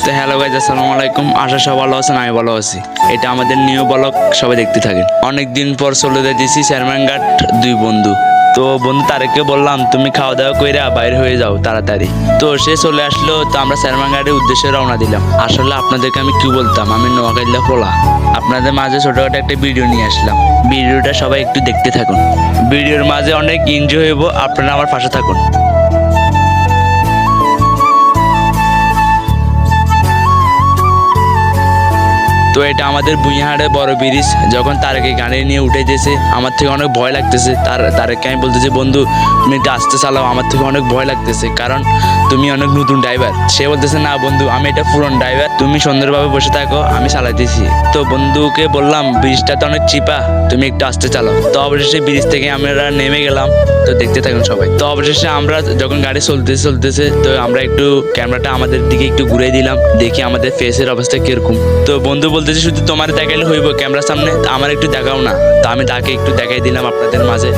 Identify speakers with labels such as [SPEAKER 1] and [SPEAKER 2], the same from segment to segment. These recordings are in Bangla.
[SPEAKER 1] তো হ্যালো গাইজ, আসসালামু আলাইকুম। আশা সব ভালো আছেন, আমি ভালো আছি। এটা আমাদের নিউ ব্লগ, সবাই দেখতে থাকেন। অনেক দিন পর চলে যাইতেছি শেরম্যানঘাট দুই বন্ধু। তো বন্ধু তারেককে বললাম তুমি খাওয়া দাওয়া কইরা বাইরে হয়ে যাও তাড়াতাড়ি। তো সে চলে আসলো। তো আমরা শেরম্যানঘাটের উদ্দেশ্যে রওনা দিলাম। আসলে আপনাদেরকে আমি কি বলতাম, আমি নোয়াখালীর পোলা। আপনাদের মাঝে ছোটখাটো একটা ভিডিও নিয়ে আসলাম। ভিডিওটা সবাই একটু দেখতে থাকুন। ভিডিওর মাঝে অনেক এনজয় হইব, আপনারা আমার পাশে থাকুন। তো এটা আমাদের বুইয়াহাটে বড় ব্রিজ। যখন তারেকে গাড়ি নিয়ে উঠেছে, আমার থেকে অনেক ভয় লাগতেছে। তারেককে আমি বলতেছি, বন্ধু তুমি একটু আস্তে চালাও, আমার থেকে অনেক ভয় লাগতেছে, কারণ তুমি অনেক নতুন ড্রাইভার। সে বলতেছে, না বন্ধু আমি এটা পুরন ড্রাইভার, তুমি সুন্দরভাবে বসে থাকো, আমি চালাইতেছি। তো বন্ধুকে বললাম ব্রিজটা তো অনেক চিপা, তুমি একটু আস্তে চালাও। তো অবশেষে ব্রিজ থেকে আমরা নেমে গেলাম। তো দেখতে থাকুন সবাই। তো অবশেষে আমরা যখন গাড়ি চলতেছে তো আমরা একটু ক্যামেরাটা আমাদের দিকে একটু ঘুরে দিলাম, দেখি আমাদের ফেসের অবস্থা কিরকম। তো বন্ধু বলতেছে, শুধু তোমার দেখাইলে হইব ক্যামেরার সামনে, আমার একটু দেখাও না। তো আমি তাকে একটু দেখাই দিলাম আপনাদের মাঝে।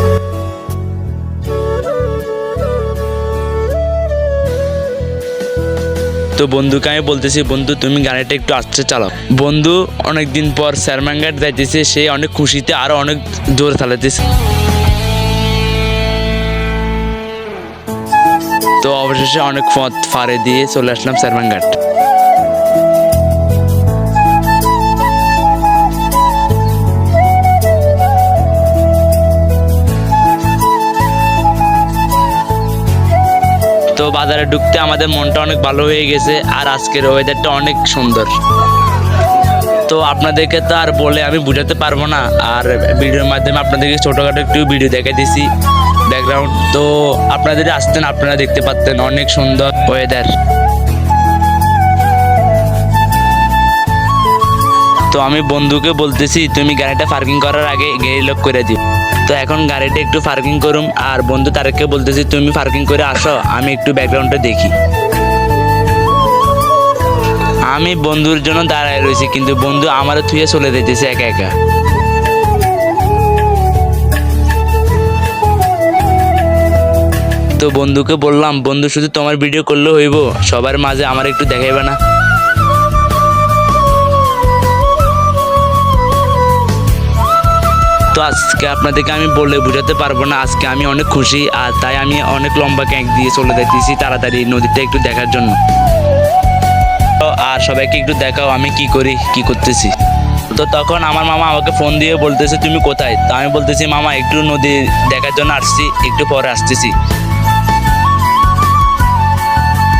[SPEAKER 1] তো বন্ধুকে আমি বলতেছি, বন্ধু তুমি গাড়িটা একটু আস্তে চালাও। বন্ধু অনেকদিন পর শেরম্যানঘাট যাইতেছে, সে অনেক খুশিতে আরো অনেক জোরে চালাতেছে। তো অবশেষে অনেক পথ ফাড়ে দিয়ে চলে আসলাম শেরম্যানঘাট। তো বাজারে ঢুকতে আমাদের মনটা অনেক ভালো হয়ে গেছে, আর আজকের ওয়েদারটা অনেক সুন্দর। তো আপনাদেরকে তো আর বলে আমি বুঝাতে পারবো না, আর ভিডিওর মাধ্যমে আপনাদেরকে ছোটোখাটো একটু ভিডিও দেখে দিছি ব্যাকগ্রাউন্ড। তো আপনারা যদি আসতেন আপনারা দেখতে পারতেন অনেক সুন্দর ওয়েদার। তো আমি বন্ধুকে বলতেছি, তুমি গাড়িটা পার্কিং করার আগে গাড়ি লক করে দিও। তো এখন গাড়িটা একটু পার্কিং করুম, আর বন্ধু তারেককে বলতেছি তুমি পার্কিং করে আসো, আমি একটু ব্যাকগ্রাউন্ডটা দেখি। আমি বন্ধুর জন্য দাঁড়ায় রয়েছি, কিন্তু বন্ধু আমারও থুয়ে চলে যেতেছে একা একা। তো বন্ধুকে বললাম, বন্ধু শুধু তোমার ভিডিও করলে হইব, সবার মাঝে আমার একটু দেখাইবে না? তো আজকে আপনাদেরকে আমি বলে বুঝাতে পারবো না, আজকে আমি অনেক খুশি, আর তাই আমি অনেক লম্বা ক্যাঁক দিয়ে চলে যাইতেছি তাড়াতাড়ি নদীটা একটু দেখার জন্য। আর সবাইকে একটু দেখাও আমি কি করি, কি করতেছি। তো তখন আমার মামা আমাকে ফোন দিয়ে বলতেছে তুমি কোথায়? তো আমি বলতেছি, মামা একটু নদী দেখার জন্য আসছি, একটু পরে আসতেছি।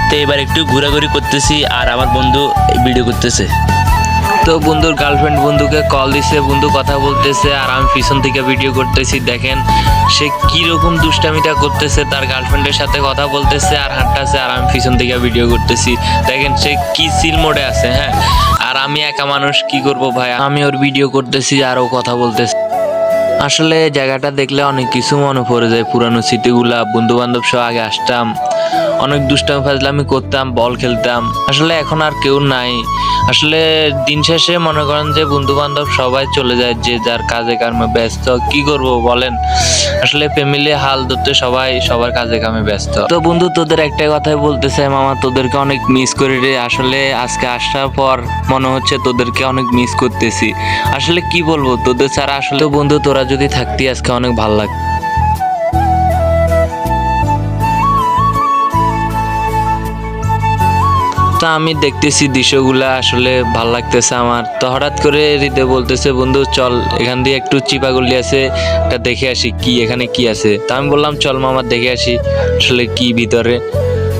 [SPEAKER 1] তো এবার একটু ঘোরাঘুরি করতেছি, আর আমার বন্ধু ভিডিও করতেছে।
[SPEAKER 2] তো বন্ধুর গার্লফ্রেন্ড বন্ধুকে কল দিছে, বন্ধু কথা বলতেছে, আর আমি পিছন থেকে ভিডিও করতেছি। দেখেন সে কি রকম দুষ্টামিটা করতেছে, তার গার্লফ্রেন্ডের সাথে কথা বলতেছে আর হাঁটতেছে, আর আমি পিছন থেকে ভিডিও করতেছি। দেখেন সে কি চিল মোডে আছে। হ্যাঁ, আর আমি একা মানুষ, কি করব ভাই, আমি ওর ভিডিও করতেছি আর ও কথা বলতেছে। আসলে জায়গাটা দেখলে অনেক কিছু মনে পড়ে যায়, পুরানো স্মৃতিগুলা। বন্ধু বান্ধব সহ আগে আসতাম, অনেক দুষ্টামি ফাজলামি করতাম, বল খেলতাম। আসলে এখন আর কেউ নাই। আসলে দিন শেষে মনে করেন যে বন্ধু বান্ধব সবাই চলে যায়, যে যার কাজে কর্মে ব্যস্ত। কি করব বলেন, আসলে ফ্যামিলি হাল ধরতে সবাই সবার কাজে কামে ব্যস্ত। তো বন্ধু তোদের একটাই কথাই বলতে চাই, মামা তোদেরকে অনেক মিস করি রে। আসলে আজকে আসার পর মনে হচ্ছে তোদেরকে অনেক মিস করতেছি। আসলে কি বলবো তোদের ছাড়া, আসলে বন্ধু তোরা যদি থাকতি আজকে অনেক ভালো লাগতো। তো আমি দেখতেছি দৃশ্যগুলা, আসলে ভাল লাগতেছে আমার। তো হঠাৎ করে হৃদয় বলতেছে, বন্ধু চল এখান দিয়ে একটু চিপাগুলি আছে, এটা দেখে আসি কি এখানে কি আছে। তো আমি বললাম চল মামা দেখে আসি আসলে কি ভিতরে।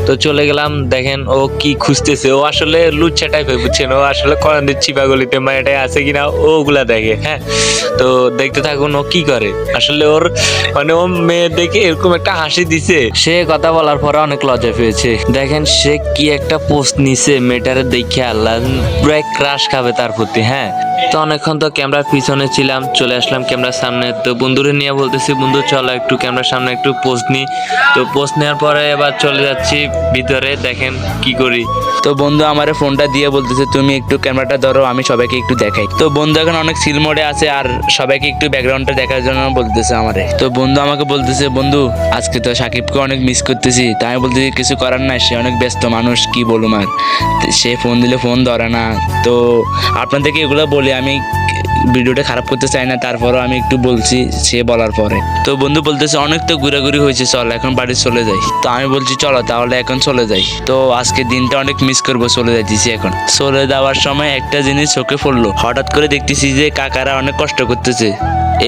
[SPEAKER 2] তো চলে গেলাম। দেখেন ও কি খুঁজতেছে, ও আসলে লুচ্ছা টাইপের, বুঝছেন, ও আসলে করান চিপাগুলিতে মায়েটাই আছে কিনা ওগুলা দেখে। হ্যাঁ, তো দেখতে থাকুন ও কি করে। আসলে ওর মানে ও মেয়ে দেখে এরকম একটা হাসি দিছে, সে কথা বলার পরে অনেক লজ্জা পেয়েছে। দেখেন সে কি একটা পোস্ট নিছে, মেয়েটারে দেখে আল্লাহ পুরো ক্রাশ খাবে তার প্রতি। হ্যাঁ, তো অনেকক্ষণ তো ক্যামেরার পিছনে ছিলাম, চলে আসলাম ক্যামেরার সামনে। তো বন্ধুরে নিয়ে বলতেছি, বন্ধু চলো একটু ক্যামেরার সামনে একটু পোস্ট নিই। তো পোস্ট নেওয়ার পরে এবার চলে যাচ্ছি ভিতরে দেখেন কি করি।
[SPEAKER 1] তো বন্ধু আমার ফোনটা দিয়ে বলতেছে তুমি একটু ক্যামেরাটা ধরো, আমি সবাইকে একটু দেখাই। তো বন্ধু এখন অনেক সিল মোডে আছে আর সবাইকে একটু ব্যাকগ্রাউন্ডটা দেখার জন্য বলতেছে আমারে। তো বন্ধু আমাকে বলতেছে বন্ধু আজকে তো সাকিবকে অনেক মিস করতেছি। তাই আমি বলতেছি কিছু করার নাই, সে অনেক ব্যস্ত মানুষ, কি বলুম আর। সে ফোন দিলে ফোন ধরে না। তো আপনাদেরকে এগুলো বলি, আমি ভিডিওটা খারাপ করতে চাই না, তারপরও আমি একটু বলছি সে বলার পরে। তো বন্ধু বলতেছে অনেক তো ঘোরাঘুরি হয়েছে, চল এখন বাড়ি চলে যাই। তো আমি বলছি চলো তাহলে এখন চলে যাই। তো আজকে দিনটা অনেক মিস করবো, চলে যাইতেছি। এখন চলে যাওয়ার সময় একটা জিনিস চোখে পড়লো, হঠাৎ করে দেখতেছি যে কাকারা অনেক কষ্ট করতেছে।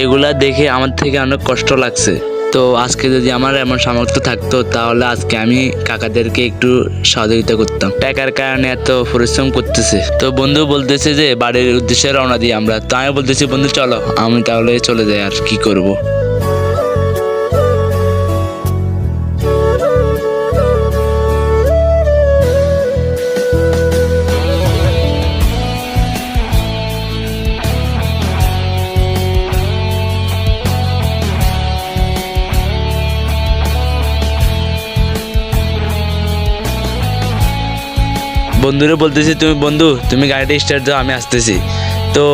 [SPEAKER 1] এগুলা দেখে আমার থেকে অনেক কষ্ট লাগছে। তো আজকে যদি আমার এমন সামর্থ্য থাকতো তাহলে আজকে আমি কাকাদেরকে একটু সহযোগিতা করতাম। টাকার কারণে এত পরিশ্রম করতেছে। তো বন্ধু বলতেছে যে বাড়ির উদ্দেশ্যে রওনা দিই আমরা। তো আমি বলতেছি বন্ধু চলো, আমি তাহলে চলে যাই, আর কি করব। বন্ধুরে বলতেছি তুমি গাড়িটা স্টার্ট দাও, আমি আসতেছি। তো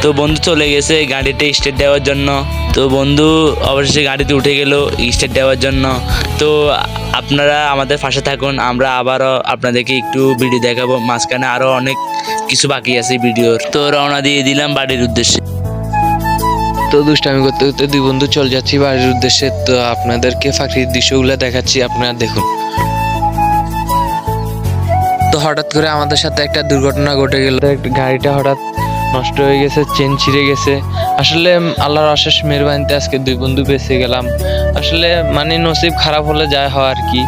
[SPEAKER 1] তো বন্ধু চলে গেছে গাড়িটা স্টার্ট দেওয়ার জন্য। তো বন্ধু অবশেষে গাড়িতে উঠে গেল স্টার্ট দেওয়ার জন্য। তো আপনারা আমাদের পাশে থাকুন, আমরা আবারও আপনাদেরকে একটু ভিডিও দেখাবো। মাঝখানে আরও অনেক কিছু বাকি আছে ভিডিওর। তো রওনা দিয়ে দিলাম বাড়ির উদ্দেশ্যে।
[SPEAKER 2] তো দুষ্টামি করতে করতে দুই বন্ধু চলে যাচ্ছি বাড়ির উদ্দেশ্যে। তো আপনাদেরকে প্রাকৃতিক দৃশ্যগুলো দেখাচ্ছি, আপনারা দেখুন। তো হঠাৎ করে আমাদের সাথে একটা দুর্ঘটনা ঘটে গেল। গাড়িটা হঠাৎ নষ্ট হয়ে গেছে, চেন ছিঁড়ে গেছে। আসলে আল্লাহর অশেষ মেহেরবানিতে আজকে দুই বন্ধু বেঁচে গেলাম। আসলে মানে নসিব খারাপ হলে যায় হয় আর কি।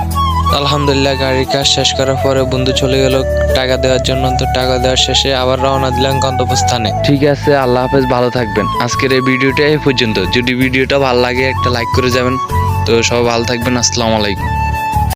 [SPEAKER 2] আলহামদুলিল্লাহ গাড়ির কাজ শেষ করার পরে বন্ধু চলে গেল টাকা দেওয়ার জন্য। তো টাকা দেওয়ার শেষে আবার রওনা দিলাম গন্তব্যস্থানে। ঠিক আছে, আল্লাহ হাফেজ, ভালো থাকবেন। আজকের এই ভিডিওটা এই পর্যন্ত। যদি ভিডিওটা ভালো লাগে একটা লাইক করে যাবেন। তো সবাই ভালো থাকবেন, আসসালামু আলাইকুম।